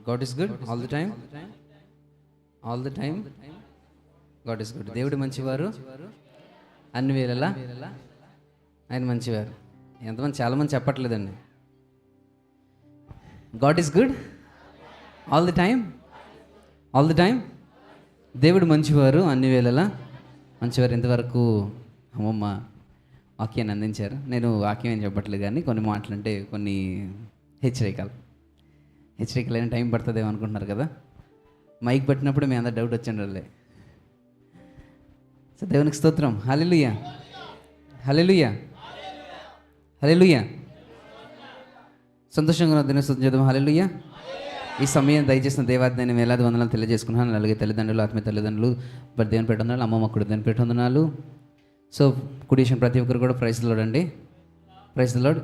God is good all the time. All the time God is good. దేవుడు మంచివారు అన్ని వేళలా ఆయన మంచివారు. ఎంతమంది చాలామంది చెప్పట్లేదండి. God is good all the time. All the time దేవుడు మంచివారు అన్ని వేళలా మంచివారు. ఇంతవరకు అమ్మమ్మ వాక్యాన్ని అందించారు. నేను వాక్యం ఏం చెప్పట్లేదు కానీ కొన్ని మాటలంటే కొన్ని హెచ్చరికలైన టైం పడుతుందేమో అనుకుంటున్నారు కదా. మైక్ పట్టినప్పుడు మీ అందరు డౌట్ వచ్చిండ్రు వాళ్ళే. సో దేవునికి స్తోత్రం. హల్లెలూయా హల్లెలూయా హల్లెలూయా. సంతోషంగా ఉన్న దేవుని స్తుతి చేద్దాం. హల్లెలూయా. ఈ సమయం దయచేసిన దేవాదిని వేలాది వందనాలు తెలియజేసుకున్నాను. అలాగే తల్లిదండ్రులు, ఆత్మీయ తల్లిదండ్రులు, దేవుని పేట వందనాలు, అమ్మమ్మ కూడా దేవుని పేట వందనాలు. సో కుడిషన్ ప్రతి ఒక్కరు కూడా ప్రైజ్ ది లార్డ్ అండి. Praise the lord.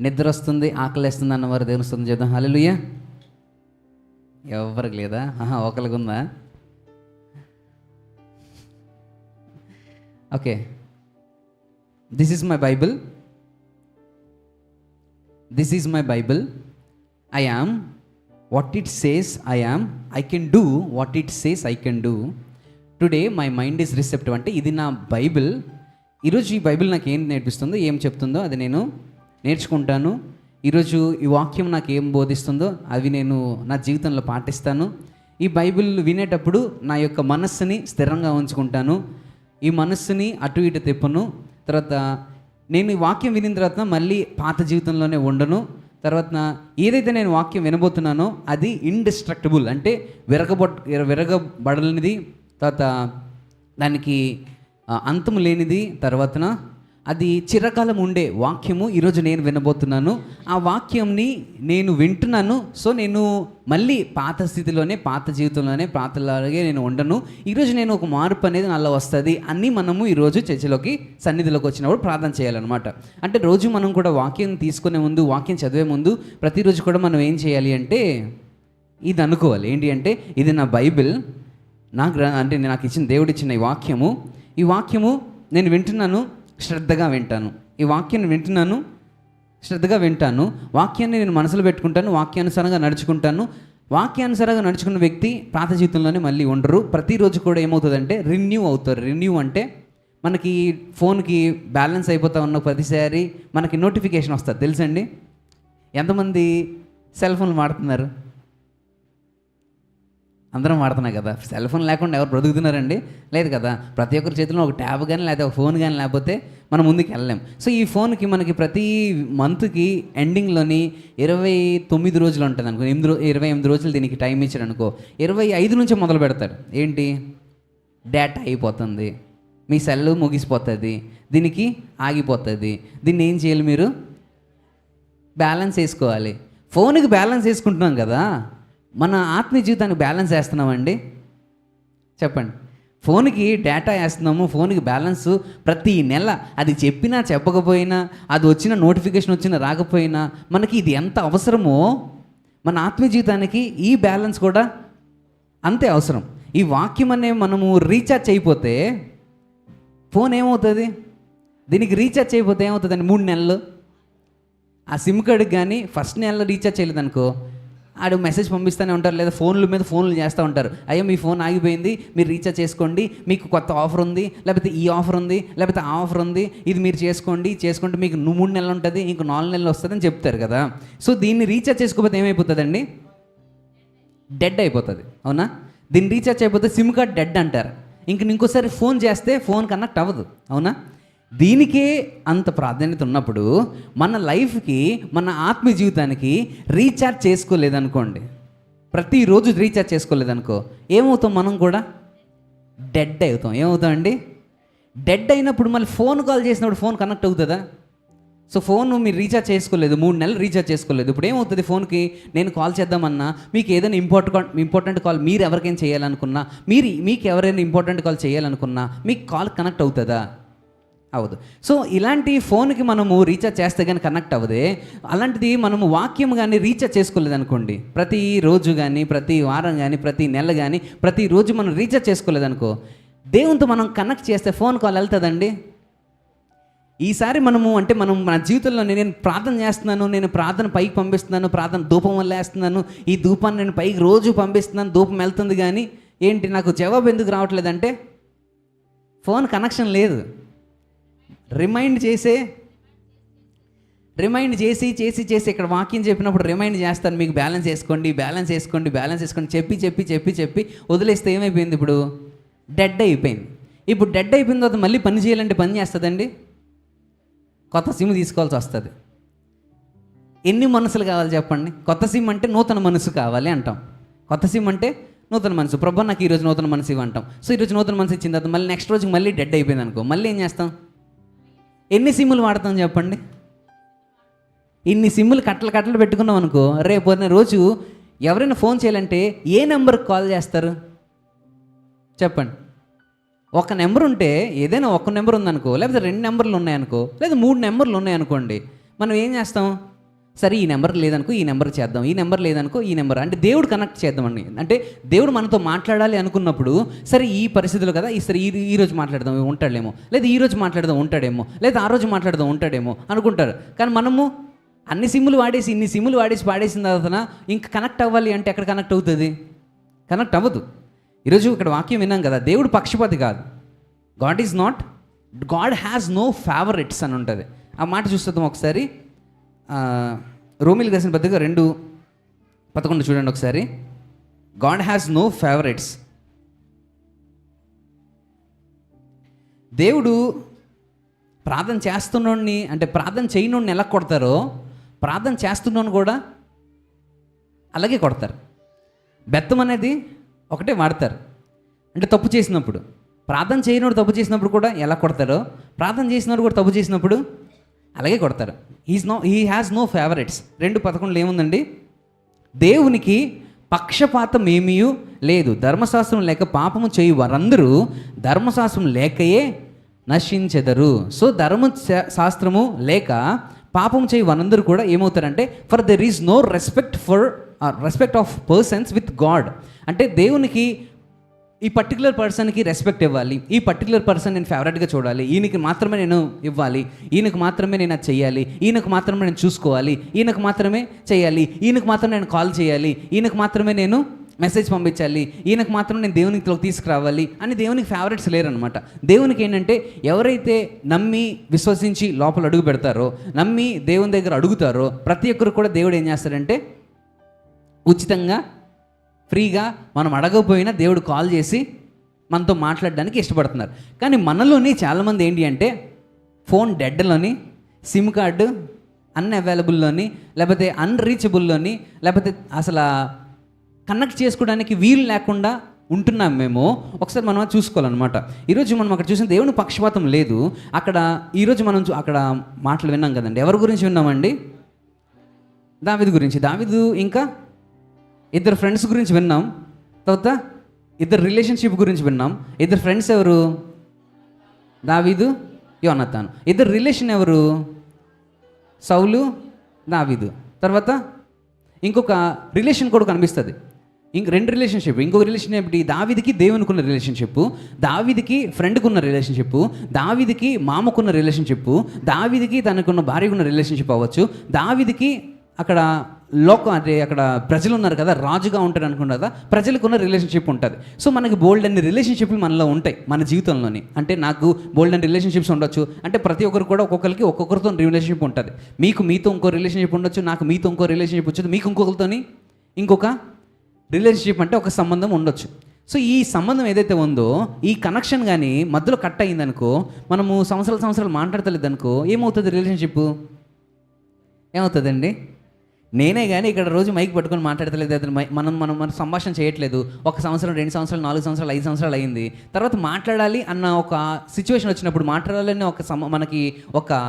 నిద్ర వస్తుంది, ఆకలి వేస్తుంది అన్నవారు దేవుని స్తుతి చేద్దాం. హల్లెలూయా. ఎవరికి లేదా? ఒకరికి ఉందా? Okay. This is my Bible. This is my Bible. I am what it says I am. I can do what it says I can do. Today my mind is receptive. అంటే ఇది నా బైబిల్. ఈరోజు ఈ Bible నాకు ఏం నేర్పిస్తుందో, ఏం చెప్తుందో అది నేను నేర్చుకుంటాను. ఈరోజు ఈ వాక్యం నాకు ఏం బోధిస్తుందో అవి నేను నా జీవితంలో పాటిస్తాను. ఈ బైబిల్ వినేటప్పుడు నా యొక్క మనస్సుని స్థిరంగా ఉంచుకుంటాను. ఈ మనస్సుని అటు ఇటు తిప్పను. తర్వాత నేను ఈ వాక్యం వినిన తర్వాత మళ్ళీ పాత జీవితంలోనే ఉండను. తర్వాత ఏదైతే నేను వాక్యం వినబోతున్నానో అది ఇండిస్ట్రక్టబుల్, అంటే విరగబడలేనిది, తర్వాత దానికి అంతము లేనిది, తర్వాతన అది చిరకాలం ఉండే వాక్యము ఈరోజు నేను వినబోతున్నాను. ఆ వాక్యంని నేను వింటున్నాను. సో నేను మళ్ళీ పాత స్థితిలోనే, పాత జీవితంలోనే, పాతలాగే నేను ఉండను. ఈరోజు నేను ఒక మార్పు అనేది నాలో వస్తుంది అని మనము ఈరోజు చర్చిలోకి, సన్నిధిలోకి వచ్చినప్పుడు ప్రార్థన చేయాలన్నమాట. అంటే రోజు మనం కూడా వాక్యం తీసుకునే ముందు, వాక్యం చదివే ముందు ప్రతిరోజు కూడా మనం ఏం చేయాలి అంటే ఇది అనుకోవాలి. ఏంటి అంటే ఇది నా బైబిల్, అంటే నాకు ఇచ్చిన దేవుడు ఇచ్చిన ఈ వాక్యము నేను వింటున్నాను, శ్రద్ధగా వింటాను. ఈ వాక్యాన్ని వింటున్నాను, శ్రద్ధగా వింటాను. వాక్యాన్ని నేను మనసులో పెట్టుకుంటాను, వాక్యానుసారంగా నడుచుకుంటాను. వాక్యానుసారంగా నడుచుకున్న వ్యక్తి పాత జీవితంలోనే మళ్ళీ ఉండరు. ప్రతిరోజు కూడా ఏమవుతుందంటే రెన్యూ అవుతారు. రెన్యూ అంటే మనకి ఫోన్కి బ్యాలెన్స్ అయిపోతా ఉన్న ప్రతిసారి మనకి నోటిఫికేషన్ వస్తుంది. తెలుసండి? ఎంతమంది సెల్ ఫోన్లు వాడుతున్నారు? అందరం వాడుతున్నాయి కదా. సెల్ ఫోన్ లేకుండా ఎవరు బ్రతుకుతున్నారండి? లేదు కదా. ప్రతి ఒక్కరి చేతిలో ఒక ట్యాబ్ కానీ లేకపోతే ఒక ఫోన్ కానీ లేకపోతే మనం ముందుకు వెళ్ళలేం. సో ఈ ఫోన్కి మనకి ప్రతి మంత్కి ఎండింగ్లోని 29 రోజులు ఉంటుంది అనుకో, 28 రోజులు దీనికి టైం ఇచ్చారు అనుకో, 25 నుంచి మొదలు పెడతారు. ఏంటి? డేటా అయిపోతుంది, మీ సెల్ ముగిసిపోతుంది, దీనికి ఆగిపోతుంది. దీన్ని ఏం చేయాలి? మీరు బ్యాలెన్స్ వేసుకోవాలి. ఫోన్కి బ్యాలెన్స్ వేసుకుంటున్నాం కదా, మన ఆత్మీయ జీవితానికి బ్యాలెన్స్ వేస్తున్నామండి? చెప్పండి. ఫోన్కి డేటా వేస్తున్నాము, ఫోన్కి బ్యాలెన్స్ ప్రతి నెల, అది చెప్పినా చెప్పకపోయినా, అది వచ్చిన నోటిఫికేషన్ వచ్చినా రాకపోయినా మనకి ఇది ఎంత అవసరమో మన ఆత్మీయ జీవితానికి ఈ బ్యాలెన్స్ కూడా అంతే అవసరం. ఈ వాక్యం అనే మనము రీఛార్జ్ అయిపోతే ఫోన్ ఏమవుతుంది? దీనికి రీఛార్జ్ అయిపోతే ఏమవుతుందండి? 3 నెలలు ఆ సిమ్ కార్డుకి కానీ ఫస్ట్ నెలలో రీఛార్జ్ చేయలేదనుకో, ఆడు మెసేజ్ పంపిస్తూనే ఉంటారు, లేదా ఫోన్ల మీద ఫోన్లు చేస్తూ ఉంటారు. అయ్యో మీ ఫోన్ ఆగిపోయింది, మీరు రీఛార్జ్ చేసుకోండి, మీకు కొత్త ఆఫర్ ఉంది, లేకపోతే ఈ ఆఫర్ ఉంది, లేకపోతే ఆ ఆఫర్ ఉంది, ఇది మీరు చేసుకుంటే మీకు 3 నెలలు ఉంటుంది, ఇంకో 4 నెలలు వస్తుంది అని చెప్తారు కదా. సో దీన్ని రీఛార్జ్ చేసుకోకపోతే ఏమైపోతుందండి? డెడ్ అయిపోతుంది. అవునా? దీన్ని రీఛార్జ్ అయిపోతే సిమ్ కార్డ్ డెడ్ అంటారు. ఇంకోసారి ఫోన్ చేస్తే ఫోన్ కనెక్ట్ అవ్వదు. అవునా? దీనికే అంత ప్రాధాన్యత ఉన్నప్పుడు మన లైఫ్కి, మన ఆత్మీయ జీవితానికి రీఛార్జ్ చేసుకోలేదనుకోండి, ప్రతిరోజు రీఛార్జ్ చేసుకోలేదనుకో, ఏమవుతాం? మనం కూడా డెడ్ అవుతాం. ఏమవుతామండి? డెడ్ అయినప్పుడు మళ్ళీ ఫోన్ కాల్ చేసినప్పుడు ఫోన్ కనెక్ట్ అవుతుందా? సో ఫోన్ మీరు రీఛార్జ్ చేసుకోలేదు, 3 నెలలు రీఛార్జ్ చేసుకోలేదు. ఇప్పుడు ఏమవుతుంది? ఫోన్కి నేను కాల్ చేద్దామన్నా, మీకు ఏదైనా ఇంపార్టెంట్ కాల్ మీరు ఎవరికైనా చేయాలనుకున్నా, మీకు ఎవరైనా ఇంపార్టెంట్ కాల్ చేయాలనుకున్నా మీకు కాల్ కనెక్ట్ అవుతుందా? అవ్వదు. సో ఇలాంటి ఫోన్కి మనము రీఛార్జ్ చేస్తే కానీ కనెక్ట్ అవ్వదే. అలాంటిది మనము వాక్యం కానీ రీఛార్జ్ చేసుకోలేదనుకోండి, ప్రతిరోజు కానీ, ప్రతి వారం కానీ, ప్రతి నెల కానీ, ప్రతిరోజు మనం రీఛార్జ్ చేసుకోలేదనుకో, దేవునితో మనం కనెక్ట్ చేస్తే ఫోన్ కాల్ వెళ్తుందండి? ఈసారి మనం మన జీవితంలో నేను ప్రార్థన చేస్తున్నాను, నేను ప్రార్థన పైకి పంపిస్తున్నాను, ప్రార్థన ధూపం వల్ల వేస్తున్నాను, ఈ ధూపాన్ని నేను పైకి రోజు పంపిస్తున్నాను, ధూపం వెళ్తుంది, కానీ ఏంటి నాకు జవాబు ఎందుకు రావట్లేదంటే ఫోన్ కనెక్షన్ లేదు. రిమైండ్ చేసి ఇక్కడ వాక్యం చెప్పినప్పుడు రిమైండ్ చేస్తాను, మీకు బ్యాలెన్స్ వేసుకోండి చెప్పి వదిలేస్తే ఏమైపోయింది, ఇప్పుడు డెడ్ అయిపోయింది. ఇప్పుడు డెడ్ అయిపోయిన తర్వాత మళ్ళీ పని చేయాలంటే పని చేస్తుందండి, కొత్త సిమ్ తీసుకోవాల్సి వస్తుంది. ఎన్ని మనసులు కావాలి చెప్పండి? కొత్త సిమ్ అంటే నూతన మనసు కావాలి అంటాం. కొత్త సిమ్ అంటే నూతన మనసు. ప్రభు నాకు ఈరోజు నూతన మనసు ఇవ్వంటాం. సో ఈరోజు నూతన మనసు ఇచ్చిన తర్వాత మళ్ళీ నెక్స్ట్ రోజుకి మళ్ళీ డెడ్ అయిపోయింది అనుకో, మళ్ళీ ఏం చేస్తాం? ఎన్ని సిమ్ములు వాడతాం చెప్పండి? ఇన్ని సిమ్ములు కట్టలు పెట్టుకున్నాం అనుకో, రేపు రోజు ఎవరైనా ఫోన్ చేయాలంటే ఏ నెంబర్కి కాల్ చేస్తారు చెప్పండి? ఒక నెంబర్ ఉంటే, ఏదైనా ఒక నెంబర్ ఉందనుకో, లేకపోతే 2 నెంబర్లు ఉన్నాయనుకో, లేదా 3 నెంబర్లు ఉన్నాయనుకోండి, మనం ఏం చేస్తాం? సరే ఈ నెంబర్ లేదనుకో ఈ నెంబర్ చేద్దాం, ఈ నెంబర్ లేదనుకో ఈ నెంబర్, అంటే దేవుడు కనెక్ట్ చేద్దామండి. అంటే దేవుడు మనతో మాట్లాడాలి అనుకున్నప్పుడు, సరే ఈ పరిస్థితులు కదా, సరే ఈ రోజు మాట్లాడదాం ఉంటాడేమో, లేదా ఈ రోజు మాట్లాడదాం ఉంటాడేమో, లేదా ఆ రోజు మాట్లాడదాం ఉంటాడేమో అనుకుంటారు. కానీ మనము ఇన్ని సిమ్ములు వాడేసి పాడేసిన తర్వాత ఇంకా కనెక్ట్ అవ్వాలి అంటే ఎక్కడ కనెక్ట్ అవుతుంది? కనెక్ట్ అవ్వదు. ఈరోజు ఇక్కడ వాక్యం విన్నాం కదా, దేవుడు పక్షపాతి కాదు. గాడ్ హ్యాస్ నో ఫేవరెట్స్ అని ఉంటుంది. ఆ మాట చూస్తాం ఒకసారి. రోమిలకు రాసిన పత్రిక 2:11 చూడండి ఒకసారి. God has no favourites. దేవుడు ప్రార్థన చేస్తున్నోడిని, అంటే ప్రార్థన చేయనోడిని ఎలా కొడతారో, ప్రార్థన చేస్తున్నోని కూడా అలాగే కొడతారు. బెత్తం అనేది ఒకటే వాడతారు. అంటే తప్పు చేసినప్పుడు, ప్రార్థన చేయనోడు తప్పు చేసినప్పుడు కూడా ఎలా కొడతారో, ప్రార్థన చేసినోడు కూడా తప్పు చేసినప్పుడు అలాగే కొడతారు. He has no favourites. 2:11 ఏముందండి? దేవునికి పక్షపాతం ఏమీ లేదు, ధర్మశాస్త్రం లేక పాపము చేయు వారందరూ ధర్మశాస్త్రం లేకయే నశించెదరు. సో ధర్మశాస్త్రము లేక పాపం చేయి వారందరూ కూడా ఏమవుతారంటే, for there is no respect of persons with God. అంటే దేవునికి ఈ పర్టికులర్ పర్సన్కి రెస్పెక్ట్ ఇవ్వాలి, ఈ పర్టికులర్ పర్సన్ నేను ఫేవరెట్గా చూడాలి, ఈయనకి మాత్రమే నేను ఇవ్వాలి, ఈయనకు మాత్రమే నేను అది చెయ్యాలి, ఈయనకు మాత్రమే నేను చూసుకోవాలి, ఈయనకు మాత్రమే చేయాలి, ఈయనకు మాత్రమే నేను కాల్ చేయాలి, ఈయనకు మాత్రమే నేను మెసేజ్ పంపించాలి, ఈయనకు మాత్రం నేను దేవునికి తీసుకురావాలి అని దేవునికి ఫేవరెట్స్ లేరనమాట. దేవునికి ఏంటంటే, ఎవరైతే నమ్మి విశ్వసించి లోపల అడుగు పెడతారో, నమ్మి దేవుని దగ్గర అడుగుతారో, ప్రతి ఒక్కరు కూడా దేవుడు ఏం చేస్తాడంటే ఉచితంగా ఫ్రీగా మనం అడగకపోయినా దేవుడు కాల్ చేసి మనతో మాట్లాడడానికి ఇష్టపడుతున్నారు. కానీ మనలోని చాలామంది ఏంటి అంటే, ఫోన్ డెడ్లోని, సిమ్ కార్డు అన్అవైలబుల్లోని, లేకపోతే అన్రీచబుల్లోని, లేకపోతే అసలు కనెక్ట్ చేసుకోవడానికి వీలు లేకుండా ఉంటున్నాం మేము. ఒకసారి మనం చూసుకోవాలన్నమాట. ఈరోజు మనం అక్కడ చూసిన దేవుని పక్షపాతం లేదు. ఈరోజు మనం అక్కడ మాటలు విన్నాం కదండి. ఎవరి గురించి విన్నామండి? దావీదు గురించి. దావీదు ఇంకా 2 ఫ్రెండ్స్ గురించి విన్నాం. తర్వాత 2 రిలేషన్షిప్ గురించి విన్నాం. 2 ఫ్రెండ్స్ ఎవరు? దావీదు, యోనతాను. 2 రిలేషన్ ఎవరు? సౌలు, దావీదు. తర్వాత ఇంకొక రిలేషన్ కూడా కనిపిస్తుంది. 2 రిలేషన్షిప్. ఇంకొక రిలేషన్ ఏమిటి? దావీదికి దేవునికి ఉన్న రిలేషన్షిప్, దావీదికి ఫ్రెండ్కి ఉన్న రిలేషన్షిప్, దావీదికి మామకున్న రిలేషన్షిప్, దావీదికి తనకున్న భార్యకున్న రిలేషన్షిప్ అవ్వచ్చు, దావీదికి అక్కడ అంటే అక్కడ ప్రజలు ఉన్నారు కదా, రాజుగా ఉంటాడు అనుకుంటారు కదా, ప్రజలకు ఉన్న రిలేషన్షిప్ ఉంటుంది. సో మనకి బోల్డ్ అన్ని రిలేషన్షిప్లు మనలో ఉంటాయి మన జీవితంలోని. అంటే నాకు బోల్డ్ అన్ని రిలేషన్షిప్స్ ఉండొచ్చు. అంటే ప్రతి ఒక్కరు కూడా ఒక్కొక్కరితో రిలేషన్షిప్ ఉంటుంది. మీతో ఇంకో రిలేషన్షిప్ ఉండొచ్చు, నాకు మీతో ఇంకో రిలేషన్షిప్ వచ్చేది, మీకు ఇంకొకరితోని ఇంకొక రిలేషన్షిప్, అంటే ఒక సంబంధం ఉండొచ్చు. సో ఈ సంబంధం ఏదైతే ఉందో, ఈ కనెక్షన్ కానీ మధ్యలో కట్ అయ్యిందనుకో, మనము సంవత్సరాలు మాట్లాడతలేదనుకో, ఏమవుతుంది? రిలేషన్షిప్ ఏమవుతుందండి? నేనే కానీ ఇక్కడ రోజు మైక్ పట్టుకొని మాట్లాడతలేదు, మనం సంభాషణ చేయట్లేదు. 1 సంవత్సరం, 2 సంవత్సరాలు, 4 సంవత్సరాలు, 5 సంవత్సరాలు అయింది. తర్వాత మాట్లాడాలి అన్న ఒక సిచ్యువేషన్ వచ్చినప్పుడు, మాట్లాడాలని మనకి ఒక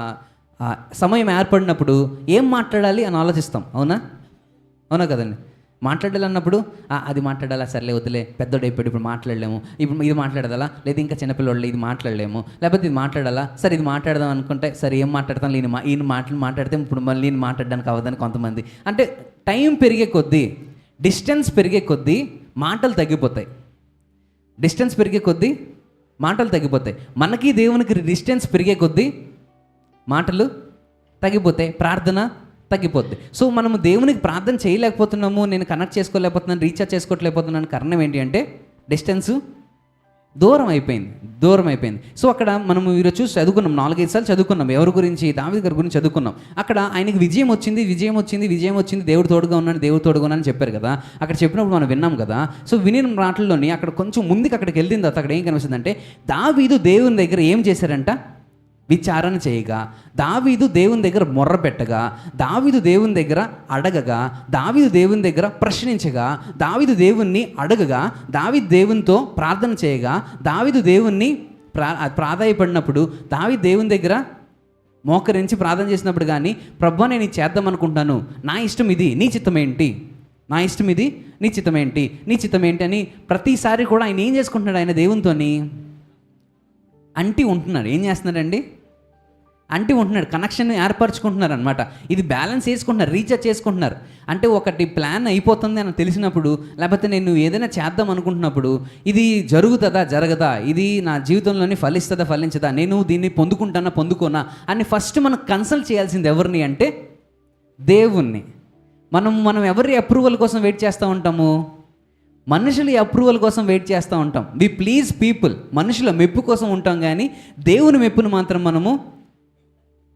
సమయం ఏర్పడినప్పుడు ఏం మాట్లాడాలి అని ఆలోచిస్తాం. అవునా కదండి? మాట్లాడాలన్నప్పుడు అది మాట్లాడాలా, సర్లే వద్దులే, పెద్దోడైపోయాడు, ఇప్పుడు మాట్లాడలేము, ఇప్పుడు ఇది మాట్లాడదాలా, లేదా ఇంకా చిన్నపిల్లలు ఇది మాట్లాడలేము, లేకపోతే ఇది మాట్లాడాలా, సరే ఇది మాట్లాడదాం అనుకుంటే, సరే ఏం మాట్లాడతాను, ఈయన మాట్లాడితే ఇప్పుడు మళ్ళీ నేను మాట్లాడడానికి అవ్వదని కొంతమంది. అంటే టైం పెరిగే కొద్దీ, డిస్టెన్స్ పెరిగే కొద్దీ మాటలు తగ్గిపోతాయి. మనకి దేవునికి డిస్టెన్స్ పెరిగే కొద్దీ మాటలు తగ్గిపోతాయి, ప్రార్థన తగ్గిపోద్ది. సో మనము దేవునికి ప్రార్థన చేయలేకపోతున్నాము, నేను కనెక్ట్ చేసుకోలేకపోతున్నాను, రీఛార్జ్ చేసుకోవట్లేకపోతున్నాను. కారణం ఏంటి అంటే డిస్టెన్సు దూరం అయిపోయింది. సో అక్కడ మనం ఈరోజు చూసి చదువుకున్నాం, 4-5 సార్లు చదువుకున్నాం. ఎవరి గురించి? దావీదు గారి గురించి చదువుకున్నాం. అక్కడ ఆయనకి విజయం వచ్చింది, దేవుడు తోడుగా ఉన్నాను చెప్పారు కదా. అక్కడ చెప్పినప్పుడు మనం విన్నాం కదా. సో వినిన మాటల్లోని అక్కడ కొంచెం ముందుకు అక్కడికి వెళ్ళిన తర్వాత అక్కడ ఏం కనిపిస్తుందంటే, దావీదు దేవుని దగ్గర ఏం చేశారంట? విచారణ చేయగా, దావీదు దేవుని దగ్గర మొర్ర పెట్టగా, దావీదు దేవుని దగ్గర అడగగా, దావీదు దేవుని దగ్గర ప్రశ్నించగా, దావీదు దేవుణ్ణి అడగగా, దావీదు దేవునితో ప్రార్థన చేయగా, దావీదు దేవుణ్ణి ప్రాధాయపడినప్పుడు, దావీదు దేవుని దగ్గర మోకరించి ప్రార్థన చేసినప్పుడు కానీ, ప్రభువా నేను ఇది చేద్దాం అనుకుంటాను, నా ఇష్టం ఇది, నీ చిత్తం ఏంటి, నా ఇష్టం ఇది, నీ చిత్తం ఏంటి అని ప్రతిసారి కూడా ఆయన ఏం చేసుకుంటున్నాడు? ఆయన దేవునితోని అంటి ఉంటున్నాడు. ఏం చేస్తున్నాడండి? అంటి ఉంటున్నాడు, కనెక్షన్ ఏర్పరచుకుంటున్నారు అనమాట. ఇది బ్యాలెన్స్ చేసుకుంటున్నారు, రీఛార్జ్ చేసుకుంటున్నారు. అంటే ఒకటి ప్లాన్ అయిపోతుంది అని తెలిసినప్పుడు, లేకపోతే నేను ఏదైనా చేద్దాం అనుకుంటున్నప్పుడు, ఇది జరగదా, ఇది నా జీవితంలోని ఫలించదా, నేను దీన్ని పొందుకోనా అని ఫస్ట్ మనం కన్సల్ట్ చేయాల్సింది ఎవరిని అంటే దేవుణ్ణి. మనం ఎవరి అప్రూవల్ కోసం వెయిట్ చేస్తూ ఉంటాము? మనుషుల అప్రూవల్ కోసం వెయిట్ చేస్తూ ఉంటాం. వి ప్లీజ్ పీపుల్, మనుషుల మెప్పు కోసం ఉంటాం, కానీ దేవుని మెప్పును మాత్రం మనము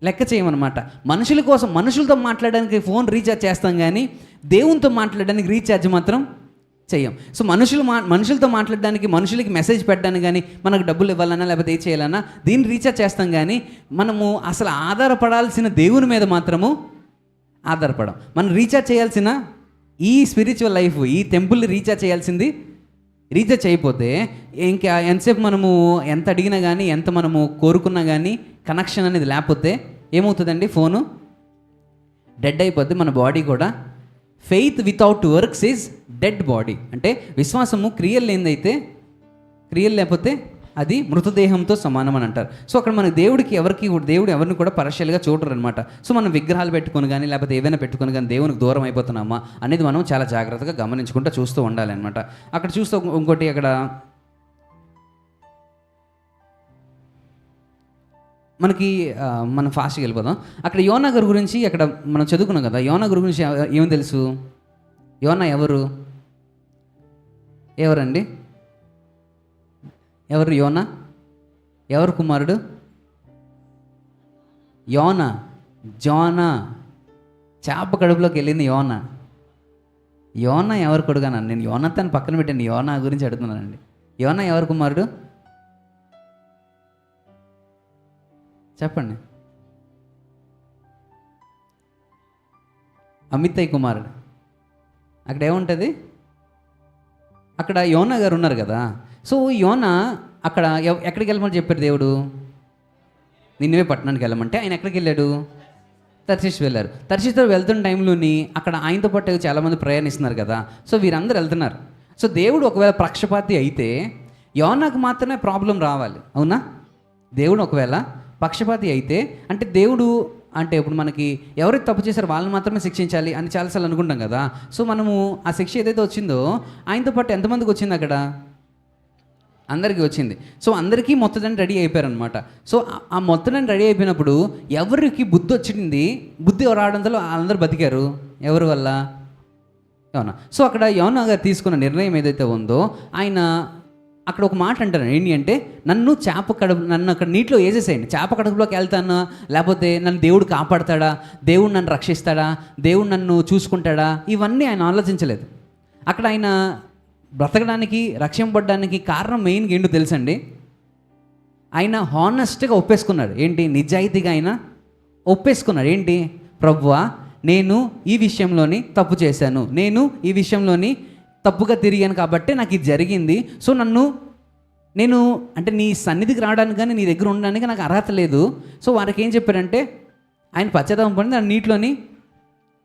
లెక్క చేయమన్నమాట. మనుషుల కోసం, మనుషులతో మాట్లాడడానికి ఫోన్ రీఛార్జ్ చేస్తాం, కానీ దేవునితో మాట్లాడడానికి రీఛార్జ్ మాత్రం చేయం. సో మనుషులతో మాట్లాడడానికి, మనుషులకి మెసేజ్ పెట్టడానికి కానీ, మనకు డబ్బులు ఇవ్వాలన్నా లేకపోతే ఏ చేయాలన్నా దీన్ని రీఛార్జ్ చేస్తాం, కానీ మనము అసలు ఆధారపడాల్సిన దేవుని మీద మాత్రము ఆధారపడం. మనం రీఛార్జ్ చేయాల్సిన ఈ స్పిరిచువల్ లైఫ్, ఈ టెంపుల్ని రీఛార్జ్ చేయాల్సింది రీఛార్జ్ అయిపోతే ఇంకా ఎంతసేపు మనము ఎంత అడిగినా కానీ, ఎంత మనము కోరుకున్నా కానీ కనెక్షన్ అనేది లేకపోతే ఏమవుతుందండి? ఫోను డెడ్ అయిపోద్ది. మన బాడీ కూడా faith without works is dead body. అంటే విశ్వాసము క్రియలు లేకపోతే అది మృతదేహంతో సమానం అని అంటారు. సో అక్కడ మన దేవుడు ఎవరిని కూడా పర్షియల్గా చూడరు అనమాట. సో మనం విగ్రహాలు పెట్టుకొని కానీ లేకపోతే ఏవైనా పెట్టుకొని కానీ దేవునికి దూరం అయిపోతున్నామా అనేది మనం చాలా జాగ్రత్తగా గమనించుకుంటూ చూస్తూ ఉండాలి అనమాట. అక్కడ చూస్తూ ఇంకోటి, అక్కడ మనకి మనం ఫాస్ట్గా వెళ్ళిపోదాం. అక్కడ యోనా గారి గురించి అక్కడ మనం చదువుకున్నాం కదా. యోనా గారి గురించి ఏమో తెలుసు? యోనా ఎవరండి? ఎవరు యోనా? ఎవరు కుమారుడు? జోనా. చేప కడుపులోకి వెళ్ళింది యోనా ఎవరు కొడుకున్నాను నేను? యోనాతని పక్కన పెట్టాను, యోనా గురించి అడుగుతున్నానండి. యోనా ఎవరు కుమారుడు చెప్పండి? అమితయ్య కుమారుడు. అక్కడ ఏముంటుంది? అక్కడ యోనా గారు ఉన్నారు కదా. సో యోనా అక్కడ ఎక్కడికి వెళ్ళమని చెప్పారు దేవుడు? నిన్నవే పట్టణానికి వెళ్ళమంటే ఆయన ఎక్కడికి వెళ్ళాడు? తర్షీష్ వెళ్ళారు. తర్షీష్తో వెళ్తున్న టైంలోని అక్కడ ఆయనతో పాటు చాలామంది ప్రయాణిస్తున్నారు కదా. సో వీరందరూ వెళ్తున్నారు. సో దేవుడు ఒకవేళ పక్షపాతి అయితే యోనాకు మాత్రమే ప్రాబ్లం రావాలి, అవునా? దేవుడు ఒకవేళ పక్షపాతి అయితే అంటే దేవుడు అంటే ఇప్పుడు మనకి ఎవరైతే తప్పు చేశారో వాళ్ళని మాత్రమే శిక్షించాలి అని చాలాసార్లు అనుకుంటాం కదా. సో మనము ఆ శిక్ష ఏదైతే వచ్చిందో ఆయనతో పాటు ఎంతమందికి వచ్చింది? అక్కడ అందరికీ వచ్చింది. సో అందరికీ మొత్తదాన్ని రెడీ అయిపోయారనమాట. సో ఆ మొత్తదాన్ని రెడీ అయిపోయినప్పుడు ఎవరికి బుద్ధి రావడంతో అందరూ బతికారు. ఎవరి వల్ల? యోనా. సో అక్కడ యోనా గారు తీసుకున్న నిర్ణయం ఏదైతే ఉందో, ఆయన అక్కడ ఒక మాట అంటారు. ఏంటి అంటే, నన్ను అక్కడ నీటిలో వేసేసేయండి, చేప కడుపులోకి వెళ్తానా, లేకపోతే నన్ను దేవుడు కాపాడతాడా, దేవుడు నన్ను రక్షిస్తాడా, దేవుడు నన్ను చూసుకుంటాడా, ఇవన్నీ ఆయన ఆలోచించలేదు. అక్కడ ఆయన బ్రతకడానికి, రక్షింపబడడానికి కారణం మెయిన్గా ఏంటో తెలుసండి? ఆయన హానెస్ట్గా ఒప్పేసుకున్నాడు. ఏంటి? నిజాయితీగా ఆయన ఒప్పేసుకున్నాడు. ఏంటి? ప్రభువా, నేను ఈ విషయంలోని తప్పు చేశాను, నేను ఈ విషయంలోని తప్పుగా తిరిగాను కాబట్టి నాకు ఇది జరిగింది. సో నేను అంటే నీ సన్నిధికి రావడానికి కానీ నీ దగ్గర ఉండడానికి నాకు అర్హత లేదు. సో వారికి ఏం చెప్పారంటే, ఆయన పశ్చాత్తాపం పొంది దాన్ని నీటిలోని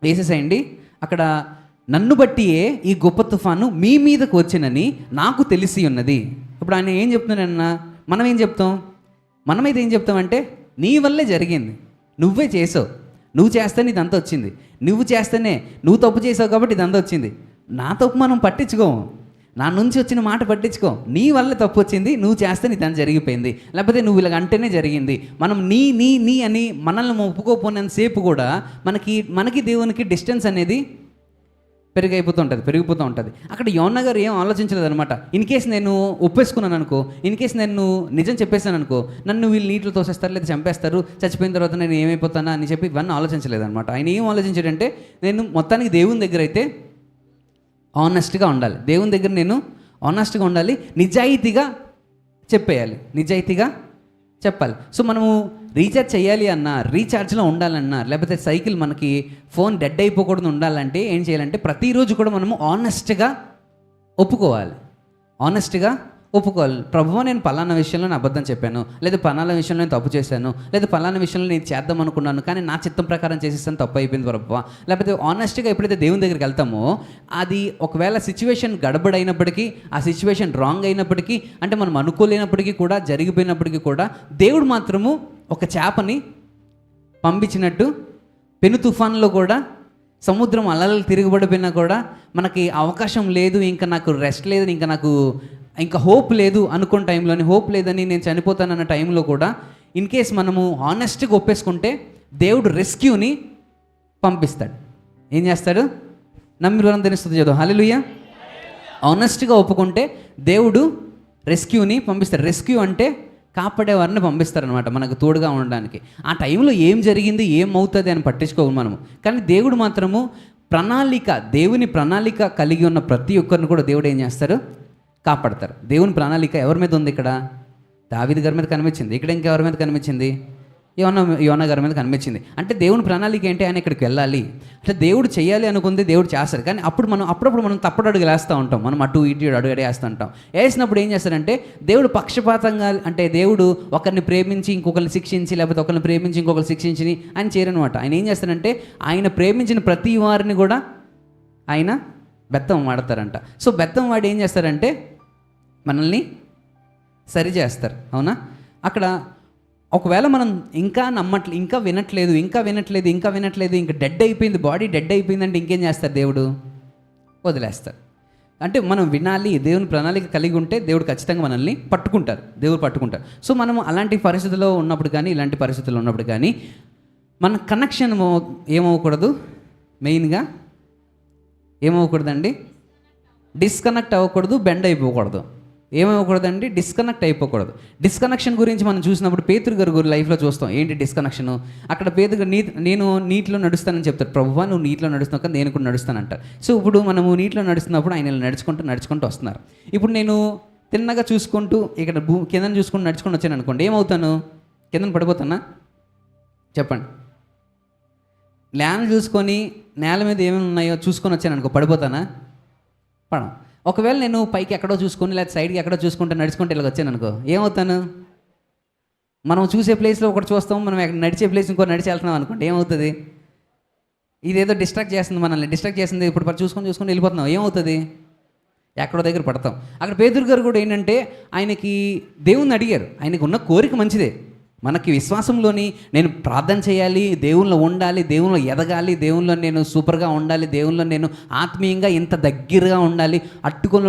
వేసేసేయండి. అక్కడ నన్ను బట్టియే ఈ గొప్ప తుఫాను మీ మీదకు వచ్చినని నాకు తెలిసి ఉన్నది. ఇప్పుడు ఆయన ఏం చెప్తున్నాడన్నా, మనం ఏం చెప్తాం? మనమైతే ఏం చెప్తామంటే, నీ వల్లే జరిగింది, నువ్వే చేసావు, నువ్వు చేస్తేనే ఇదంతా వచ్చింది, నువ్వు తప్పు చేసావు కాబట్టి ఇదంతా వచ్చింది. నా తప్పు మనం పట్టించుకోము. నా నుంచి వచ్చిన మాట పట్టించుకో. నీ వల్ల తప్పు వచ్చింది, నువ్వు చేస్తే నీ దాన్ని జరిగిపోయింది, లేకపోతే నువ్వు ఇలాగ అంటేనే జరిగింది. మనం నీ అని మనల్ని ఒప్పుకోపోయినంతసేపు కూడా మనకి దేవునికి డిస్టెన్స్ అనేది పెరిగిపోతూ ఉంటుంది. అక్కడ యోనా గారు ఏం ఆలోచించలేదు అనమాట. ఇన్ కేస్ నేను ఒప్పేసుకున్నాను అనుకో, ఇన్ కేస్ నేను నిజం చెప్పేసాను అనుకో, నన్ను వీళ్ళు నీటిలో తోసేస్తారు లేదా చంపేస్తారు, చచ్చిపోయిన తర్వాత నేను ఏమైపోతానా అని చెప్పి ఇవన్నీ ఆలోచించలేదు అనమాట. ఆయన ఏం ఆలోచించాడంటే, నేను మొత్తానికి దేవుని దగ్గర అయితే ఆనెస్ట్గా ఉండాలి, దేవుని దగ్గర నేను ఆనెస్ట్గా ఉండాలి, నిజాయితీగా చెప్పాలి. సో మనము రీఛార్జ్ చేయాలి అన్నా, రీఛార్జ్లో ఉండాలన్నా, లేకపోతే సైకిల్ మనకి ఫోన్ డెడ్ అయిపోకూడదు ఉండాలంటే ఏం చేయాలంటే ప్రతిరోజు కూడా మనము ఆనెస్ట్గా ఒప్పుకోవాలి. ప్రభువా, నేను పలానా విషయంలో నేను అబద్ధం చెప్పాను, లేదా పలానా విషయంలో నేను తప్పు చేశాను, లేదా పలానా విషయంలో నేను చేద్దాం అనుకున్నాను కానీ నా చిత్తం ప్రకారం చేసేస్తాను, తప్పు అయిపోయింది ప్రభువా. లేకపోతే ఆనెస్ట్గా ఎప్పుడైతే దేవుని దగ్గరికి వెళ్తామో, అది ఒకవేళ సిచ్యువేషన్ గడబడైనప్పటికీ, ఆ సిచ్యువేషన్ రాంగ్ అయినప్పటికీ, అంటే మనం అనుకోలేనప్పటికీ కూడా, జరిగిపోయినప్పటికీ కూడా దేవుడు మాత్రము ఒక చేపని పంపించినట్టు పెను తుఫాన్లో కూడా, సముద్రం అలలు తిరుగుబడిపోయినా కూడా మనకి అవకాశం లేదు, ఇంకా నాకు రెస్ట్ లేదు, ఇంకా హోప్ లేదు అనుకున్న టైంలోని, హోప్ లేదని నేను చనిపోతానన్న టైంలో కూడా ఇన్ కేస్ మనము ఆనెస్ట్గా ఒప్పేసుకుంటే దేవుడు రెస్క్యూని పంపిస్తాడు. ఏం చేస్తాడు? నమ్మి వారందరినీ స్తుతి చేద్దాం, హల్లెలూయా. ఆనెస్ట్గా ఒప్పుకుంటే దేవుడు రెస్క్యూని పంపిస్తాడు. రెస్క్యూ అంటే కాపాడేవారిని పంపిస్తారనమాట, మనకు తోడుగా ఉండడానికి. ఆ టైంలో ఏం జరిగింది, ఏమవుతుంది అని పట్టించుకోము మనము. కానీ దేవుడు మాత్రము దేవుని ప్రణాళిక కలిగి ఉన్న ప్రతి ఒక్కరిని కూడా దేవుడు ఏం చేస్తారు? కాపాడతారు. దేవుని ప్రణాళిక ఎవరి మీద ఉంది? ఇక్కడ దావీదు గారి మీద కనిపించింది, ఇక్కడ ఇంకెవరి మీద కనిపించింది? యోనా గారి మీద కనిపించింది. అంటే దేవుని ప్రణాళిక ఏంటి? ఆయన ఇక్కడికి వెళ్ళాలి అంటే దేవుడు చేయాలి అనుకుంది, దేవుడు చేస్తారు. కానీ అప్పుడప్పుడు మనం తప్పుడు అడుగులు వేస్తూ ఉంటాం, మనం అటు ఇటు అడుగు వేస్తూ ఉంటాం. వేసినప్పుడు ఏం చేస్తారంటే దేవుడు పక్షపాతంగా, అంటే దేవుడు ఒకరిని ప్రేమించి ఇంకొకరిని శిక్షించి, లేకపోతే ఒకరిని ప్రేమించి ఇంకొకరిని శిక్షించి ఆయన చేయరనమాట. ఆయన ఏం చేస్తారంటే ఆయన ప్రేమించిన ప్రతి వారిని కూడా ఆయన బెత్తం వాడతారంట. సో బెత్తం వాడి ఏం చేస్తారంటే మనల్ని సరి చేస్తారు. అవునా? అక్కడ ఒకవేళ మనం ఇంకా వినట్లేదు, ఇంకా డెడ్ అయిపోయింది, బాడీ డెడ్ అయిపోయిందంటే ఇంకేం చేస్తారు? దేవుడు వదిలేస్తారు. అంటే మనం వినాలి, దేవుని ప్రణాళిక కలిగి ఉంటే దేవుడు ఖచ్చితంగా మనల్ని దేవుడు పట్టుకుంటారు. సో మనం అలాంటి పరిస్థితుల్లో ఉన్నప్పుడు కానీ, ఇలాంటి పరిస్థితుల్లో ఉన్నప్పుడు కానీ మన కనెక్షన్ ఏమవ్వకూడదు, మెయిన్గా ఏమవ్వకూడదండి, డిస్కనెక్ట్ అవ్వకూడదు, బెండ్ అయిపోకూడదు. ఏమవ్వకూడదండి, డిస్కనెక్ట్ అయిపోకూడదు. డిస్కనెక్షన్ గురించి మనం చూసినప్పుడు పేతురు గారు లైఫ్లో చూస్తాం. ఏంటి డిస్కనెక్షను? అక్కడ పేతురు నేను నీటిలో నడుస్తానని చెప్తారు. ప్రభువా, నువ్వు నీటిలో నడుస్తున్నావు కదా, నేను కూడా నడుస్తానంటారు. సో ఇప్పుడు మనము నీటిలో నడుస్తున్నప్పుడు ఆయన నడుచుకుంటూ వస్తున్నారు. ఇప్పుడు నేను తిన్నగా చూసుకుంటూ ఇక్కడ కింద చూసుకుంటూ నడుచుకుంటూ వచ్చాను అనుకోండి, ఏమవుతాను? కింద పడిపోతానా? చెప్పండి. నేల చూసుకొని నేల మీద ఏమేమి ఉన్నాయో చూసుకొని వచ్చాను అనుకో, పడిపోతానా? పడం. ఒకవేళ నేను పైకి ఎక్కడో చూసుకొని, లేదా సైడ్కి ఎక్కడో చూసుకుంటే నడుచుకుంటే ఇలా వచ్చాను అనుకో, ఏమవుతాను? మనం చూసే ప్లేస్లో ఒకటి చూస్తాం, మనం నడిచే ప్లేస్ ఇంకో నడిచి వెళ్తున్నాం అనుకోండి, ఏమవుతుంది? ఇదేదో డిస్ట్రాక్ట్ చేస్తుంది. ఇప్పుడు చూసుకొని వెళ్ళిపోతున్నాం, ఏమవుతుంది? ఎక్కడో దగ్గర పడతాం. అక్కడ పేతురు గారు కూడా ఏంటంటే ఆయనకి దేవుణ్ణి అడిగారు. ఆయనకు ఉన్న కోరిక మంచిదే, మనకి విశ్వాసంలోని నేను ప్రార్థన చేయాలి, దేవుల్లో ఉండాలి, దేవుల్లో ఎదగాలి, దేవుల్లో నేను సూపర్గా ఉండాలి, దేవుల్లో నేను ఆత్మీయంగా ఇంత దగ్గరగా ఉండాలి, అంటుకొని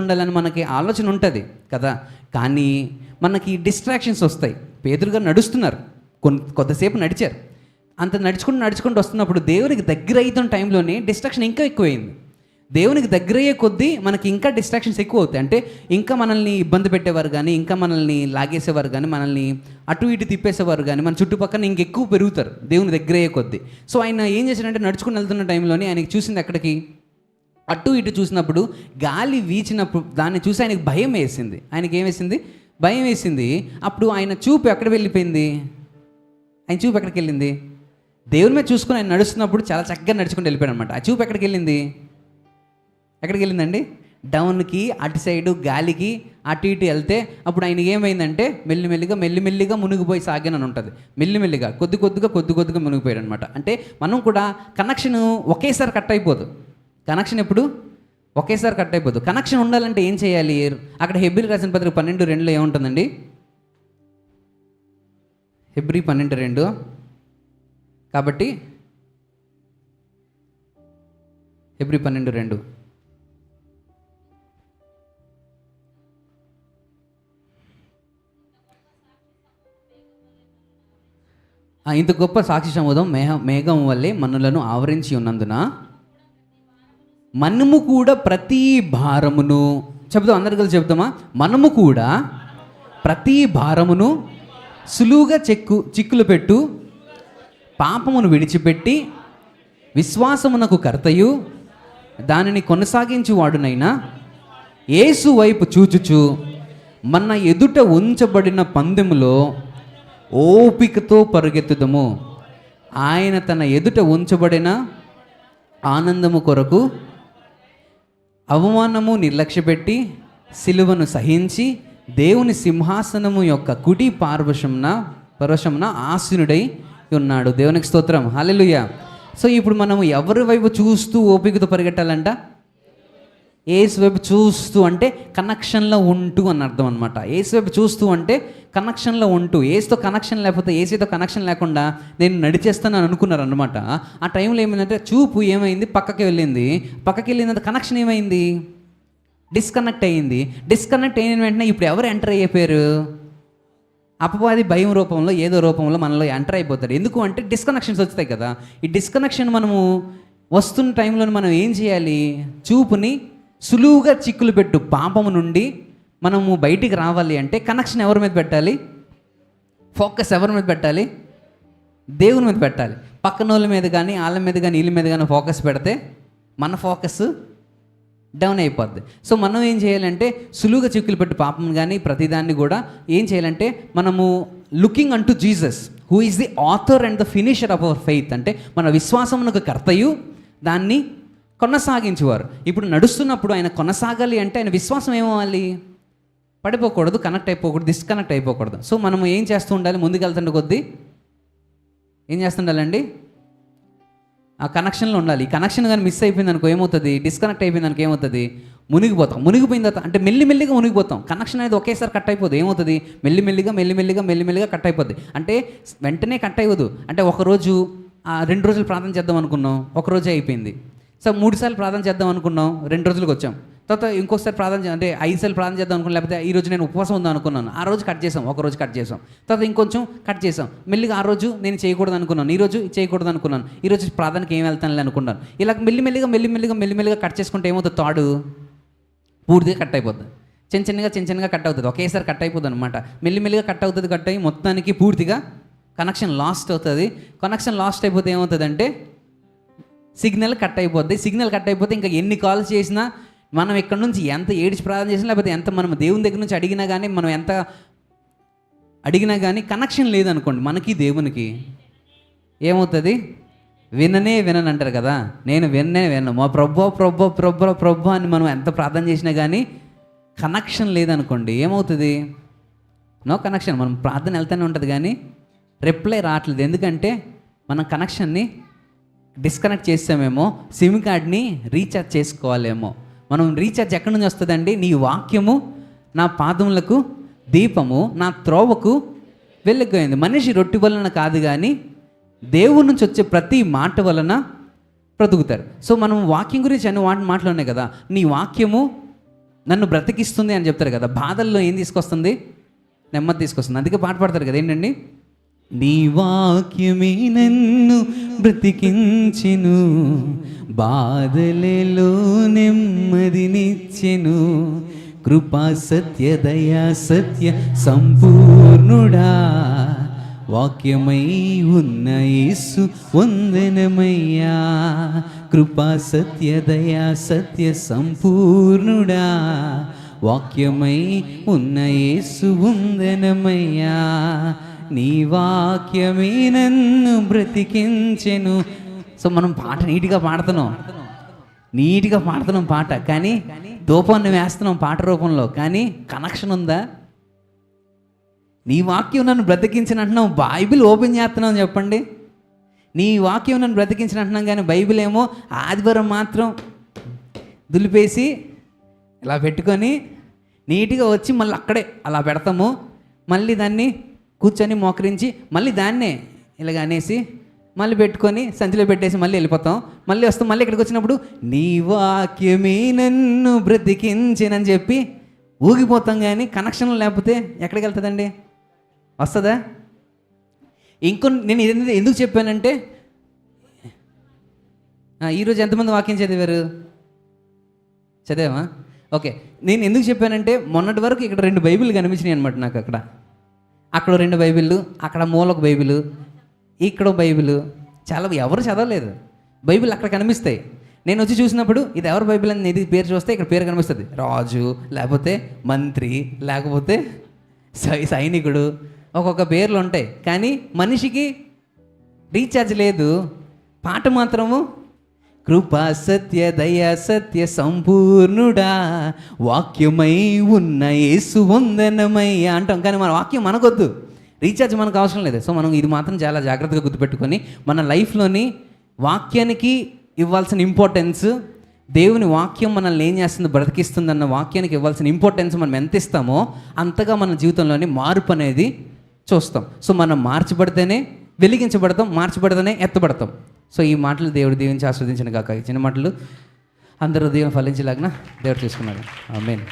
ఉండాలని మనకి ఆలోచన ఉంటుంది కదా. కానీ మనకి డిస్ట్రాక్షన్స్ వస్తాయి. పేతురు గారు నడుస్తున్నారు, కొద్దిసేపు నడిచారు. అంత నడుచుకుంటూ వస్తున్నప్పుడు దేవునికి దగ్గర అవుతున్న టైంలోనే డిస్ట్రాక్షన్ ఇంకా ఎక్కువైంది. దేవునికి దగ్గరయ్యే కొద్దీ మనకి ఇంకా డిస్ట్రాక్షన్స్ ఎక్కువ అవుతాయి. అంటే ఇంకా మనల్ని ఇబ్బంది పెట్టేవారు కానీ, ఇంకా మనల్ని లాగేసేవారు కానీ, మనల్ని అటు ఇటు తిప్పేసేవారు కానీ, మన చుట్టుపక్కల ఇంకెక్కువ పెరుగుతారు దేవుని దగ్గరయ్యే కొద్దీ. సో ఆయన ఏం చేశాడంటే నడుచుకుని వెళ్తున్న టైంలోనే ఆయనకి చూసింది ఎక్కడికి? అటు ఇటు చూసినప్పుడు గాలి వీచినప్పుడు దాన్ని చూసి ఆయనకి భయం వేసింది. ఆయనకి ఏం వేసింది? భయం వేసింది. అప్పుడు ఆయన చూపు ఎక్కడ వెళ్ళిపోయింది? ఆయన చూపు ఎక్కడికి వెళ్ళింది? దేవుని మీద చూసుకుని ఆయన నడుస్తున్నప్పుడు చాలా చక్కగా నడుచుకుని వెళ్ళిపోయాడు అనమాట. ఆ చూపు ఎక్కడికి వెళ్ళిందండి? డౌన్కి, అటు సైడు గాలికి అటు ఇటు వెళ్తే అప్పుడు ఆయన ఏమైందంటే మెల్లిమెల్లిగా మునిగిపోయి సాగానని ఉంటుంది. మెల్లిమెల్లిగా కొద్దిగా మునిగిపోయాడు అనమాట. అంటే మనం కూడా కనెక్షన్ ఒకేసారి కట్ అయిపోదు. కనెక్షన్ ఎప్పుడు ఒకేసారి కట్ అయిపోదు. కనెక్షన్ ఉండాలంటే ఏం చేయాలి? అక్కడ హెబ్రీయులకు రాసిన పత్రిక 12:2 ఏముంటుందండి? హెబ్రీ 12:2. కాబట్టి హెబ్రీ 12:2 ఇంత గొప్ప సాక్షి సముద్రం మేఘం వల్లే మనులను ఆవరించి ఉన్నందున మనము కూడా ప్రతి భారమును, చెప్తాం అందరు కలిసి చెప్తామా, మనము కూడా ప్రతి భారమును సులువుగా చిక్కులు పెట్టు పాపమును విడిచిపెట్టి విశ్వాసమునకు కర్తయు దానిని కొనసాగించువాడునైనా యేసు వైపు చూచుచు మన ఎదుట ఉంచబడిన పందెములో ఓపికతో పరుగెత్తుదము. ఆయన తన ఎదుట ఉంచబడిన ఆనందము కొరకు అవమానము నిర్లక్ష్యపెట్టి సిలువను సహించి దేవుని సింహాసనము యొక్క కుడి పరవశమున ఆసీనుడై ఉన్నాడు. దేవునికి స్తోత్రం, హల్లెలూయా. సో ఇప్పుడు మనము ఎవరి వైపు చూస్తూ ఓపికతో పరిగెట్టాలంట? యేసు వైపు చూస్తూ అంటే కనెక్షన్లో ఉంటూ అని అర్థం అనమాట. యేసు వైపు చూస్తూ అంటే కనెక్షన్లో ఉంటూ. ఏసుతో కనెక్షన్ లేకపోతే, ఏసీతో కనెక్షన్ లేకుండా నేను నడిచేస్తాను అని అనుకున్నారు అనమాట. ఆ టైంలో ఏమైందంటే చూపు ఏమైంది, పక్కకి వెళ్ళింది. పక్కకి వెళ్ళినంత కనెక్షన్ ఏమైంది, డిస్కనెక్ట్ అయ్యింది. డిస్కనెక్ట్ అయిన వెంటనే ఇప్పుడు ఎవరు ఎంటర్ అయిపోయారు? అపవాది భయం రూపంలో ఏదో రూపంలో మనలో ఎంటర్ అయిపోతారు. ఎందుకు అంటే డిస్కనెక్షన్స్ వస్తాయి కదా. ఈ డిస్కనెక్షన్ మనము వస్తున్న టైంలో మనం ఏం చేయాలి? చూపుని సులువుగా చిక్కులు పెట్టు పాపము నుండి మనము బయటికి రావాలి అంటే కనెక్షన్ ఎవరి మీద పెట్టాలి? ఫోకస్ ఎవరి మీద పెట్టాలి? దేవుని మీద పెట్టాలి. పక్కన వాళ్ళ మీద కానీ వాళ్ళ మీద కానీ వీళ్ళ మీద కానీ ఫోకస్ పెడితే మన ఫోకస్ డౌన్ అయిపోద్ది. సో మనం ఏం చేయాలంటే సులువుగా చిక్కులు పెట్టి పాపం కానీ ప్రతిదాన్ని కూడా ఏం చేయాలంటే మనము లుకింగ్ అంటూ Jesus who is the author and the finisher of our faith. అంటే మన విశ్వాసమునకు కర్తయు దాన్ని కొనసాగించేవారు. ఇప్పుడు నడుస్తున్నప్పుడు ఆయన కొనసాగాలి అంటే ఆయన విశ్వాసం ఏమవ్వాలి? పడిపోకూడదు, కనెక్ట్ అయిపోకూడదు, డిస్కనెక్ట్ అయిపోకూడదు. సో మనం ఏం చేస్తూ ఉండాలి? ముందుకు వెళ్తుండే కొద్దీ ఏం చేస్తుండాలండి? ఆ కనెక్షన్లో ఉండాలి. ఈ కనెక్షన్ కానీ మిస్ అయిపోయింది అనుకో ఏమవుతుంది? డిస్కనెక్ట్ అయిపోయింది అనుకో ఏమవుతుంది? మునిగిపోతాం. మునిగిపోయిన తర్వాత అంటే మెల్లిమెల్లిగా మునిగిపోతాం. కనెక్షన్ అనేది ఒకేసారి కట్ అయిపోతుంది. ఏమవుతుంది? మెల్లిమెల్లిగా కట్ అయిపోద్ది. అంటే వెంటనే కట్ అయ్యదు. అంటే ఒకరోజు 2 రోజులు ప్రార్థన చేద్దాం అనుకున్నాం, ఒకరోజే అయిపోయింది. సో 3 సార్లు ప్రార్థన చేద్దాం అనుకున్నాం, 2 రోజులకు వచ్చాం. తర్వాత ఇంకోసారి ప్రార్థన అంటే 5 సార్లు ప్రార్థన చేద్దాం అనుకున్నాం, లేకపోతే ఈరోజు నేను ఉపవాసం ఉందాం అనుకున్నాను, ఆ రోజు కట్ చేసాం, ఒకరోజు కట్ చేసాం. తర్వాత ఇంకొంచెం కట్ చేసాం. మెల్లిగా ఆ రోజు నేను చేయకూడదు అనుకున్నాను, ఈరోజు చేయకూడదు అనుకున్నాను, ఈరోజు ప్రార్థనకి ఏం వెళ్తానులే అనుకున్నాను. ఇలా మెల్లిమెల్లిగా కట్ చేసుకుంటే ఏమవుతుంది? తాడు పూర్తిగా కట్ అయిపోతుంది. చిన్నగా కట్ అవుతుంది. ఒకేసారి కట్ అయిపోతుంది అనమాట. మెల్లిమెల్లిగా కట్ అయ్యి మొత్తానికి పూర్తిగా కనెక్షన్ లాస్ట్ అవుతుంది. కనెక్షన్ లాస్ట్ అయిపోతే ఏమవుతుందంటే సిగ్నల్ కట్ అయిపోద్ది. సిగ్నల్ కట్ అయిపోతే ఇంకా ఎన్ని కాల్స్ చేసినా, మనం ఇక్కడ నుంచి ఎంత ఏడిచి ప్రార్థన చేసినా, లేకపోతే ఎంత మనం దేవుని దగ్గర నుంచి అడిగినా కానీ, మనం ఎంత అడిగినా కానీ కనెక్షన్ లేదనుకోండి మనకి దేవునికి, ఏమవుతుంది? వినను అంటారు కదా. నేను వినను మా ప్రభు అని మనం ఎంత ప్రార్థన చేసినా కానీ కనెక్షన్ లేదనుకోండి ఏమవుతుంది? No connection. మనం ప్రార్థన వెళ్తూనే ఉంటుంది కానీ రిప్లై రావట్లేదు. ఎందుకంటే మనం కనెక్షన్ని డిస్కనెక్ట్ చేసామేమో, సిమ్ కార్డ్ని రీఛార్జ్ చేసుకోవాలేమో. మనం రీఛార్జ్ ఎక్కడి నుంచి వస్తుందండి? నీ వాక్యము నా పాదములకు దీపము, నా త్రోవకు వెలుగైంది. మనిషి రొట్టె వలన కాదు కానీ దేవుడి నుంచి వచ్చే ప్రతి మాట వలన బ్రతుకుతారు. సో మనం వాక్యం గురించి అన్ని మాటలు ఉన్నాయి కదా. నీ వాక్యము నన్ను బ్రతికిస్తుంది అని చెప్తారు కదా. బాధల్లో ఏం తీసుకొస్తుంది? నెమ్మది తీసుకొస్తుంది. అందుకే పాట పాడతారు కదా, ఏంటండి? నీ వాక్యమే నన్ను బ్రతికించెను, బాధలలో నెమ్మదినిచ్చెను, కృపా సత్య దయా సత్య సంపూర్ణుడా, వాక్యమై ఉన్న యేసు వందనమయ్యా, కృపా సత్య దయా సత్య సంపూర్ణుడా, వాక్యమై ఉన్న యేసు వందనమయ్యా, నీ వాక్యమే నన్ను బ్రతికించెను. సో మనం పాట నీట్గా పాడుతున్నాం పాట, కానీ ధూపాన్ని వేస్తున్నాం పాట రూపంలో, కానీ కనెక్షన్ ఉందా? నీ వాక్యం నన్ను బ్రతికించిన అంటున్నాం, బైబిల్ ఓపెన్ చేస్తున్నాం చెప్పండి. నీ వాక్యం నన్ను బ్రతికించిన అంటున్నాం, కానీ బైబిల్ ఏమో ఆదివారం మాత్రం దులిపేసి ఇలా పెట్టుకొని నీట్గా వచ్చి మళ్ళీ అక్కడే అలా పెడతాము. మళ్ళీ దాన్ని కూర్చొని మోకరించి మళ్ళీ దాన్నే ఇలాగ అనేసి మళ్ళీ పెట్టుకొని సంచిలో పెట్టేసి మళ్ళీ వెళ్ళిపోతాం. మళ్ళీ వస్తాం. మళ్ళీ ఇక్కడికి వచ్చినప్పుడు నీ వాక్యమే నన్ను బ్రతికించినని చెప్పి ఊగిపోతాం. కానీ కనెక్షన్ లేకపోతే ఎక్కడికి వెళ్తుందండి? వస్తుందా? నేను ఎందుకు చెప్పానంటే, ఈరోజు ఎంతమంది వాక్యం చదివామా? ఓకే. నేను ఎందుకు చెప్పానంటే, మొన్నటి వరకు ఇక్కడ 2 బైబిల్ కనిపించినాయి అనమాట నాకు. అక్కడ 2 బైబిళ్ళు, అక్కడ మూలకు బైబిలు, ఇక్కడ బైబిలు. చాలా ఎవరు చదవలేదు. బైబిల్ అక్కడ కనిపిస్తాయి. నేను వచ్చి చూసినప్పుడు ఇది ఎవరు బైబిల్ అని ఇది పేరు చూస్తే ఇక్కడ పేరు కనిపిస్తుంది, రాజు, లేకపోతే మంత్రి, లేకపోతే సైనికుడు, ఒక్కొక్క పేర్లు ఉంటాయి. కానీ మనిషికి రీఛార్జ్ లేదు. పాట మాత్రము కృపా సత్య దయా సత్య సంపూర్ణుడా వాక్యమై ఉన్న యేసు వందనమయ్యా అంటాం. కానీ మన వాక్యం మనకొద్దు, రీఛార్జ్ మనకు అవసరం లేదు. సో మనం ఇది మాత్రం చాలా జాగ్రత్తగా గుర్తుపెట్టుకొని మన లైఫ్లోని వాక్యానికి ఇవ్వాల్సిన ఇంపార్టెన్స్, దేవుని వాక్యం మనల్ని ఏం చేస్తుంది, బ్రతికిస్తుందన్న వాక్యానికి ఇవ్వాల్సిన ఇంపార్టెన్స్ మనం ఎంత ఇస్తామో అంతగా మన జీవితంలోని మార్పు అనేది చూస్తాం. సో మనం మార్చబడితేనే వెలిగించబడతాం, మార్చబడితేనే ఎత్తబడతాం. సో ఈ మాటలు దేవుడు దీవించి ఆస్వాదించిన కాక. ఈ చిన్న మాటలు అందరూ దేవుని ఫలించేలాగా దేవుడు చూసుకున్నాడు. ఆమేన్.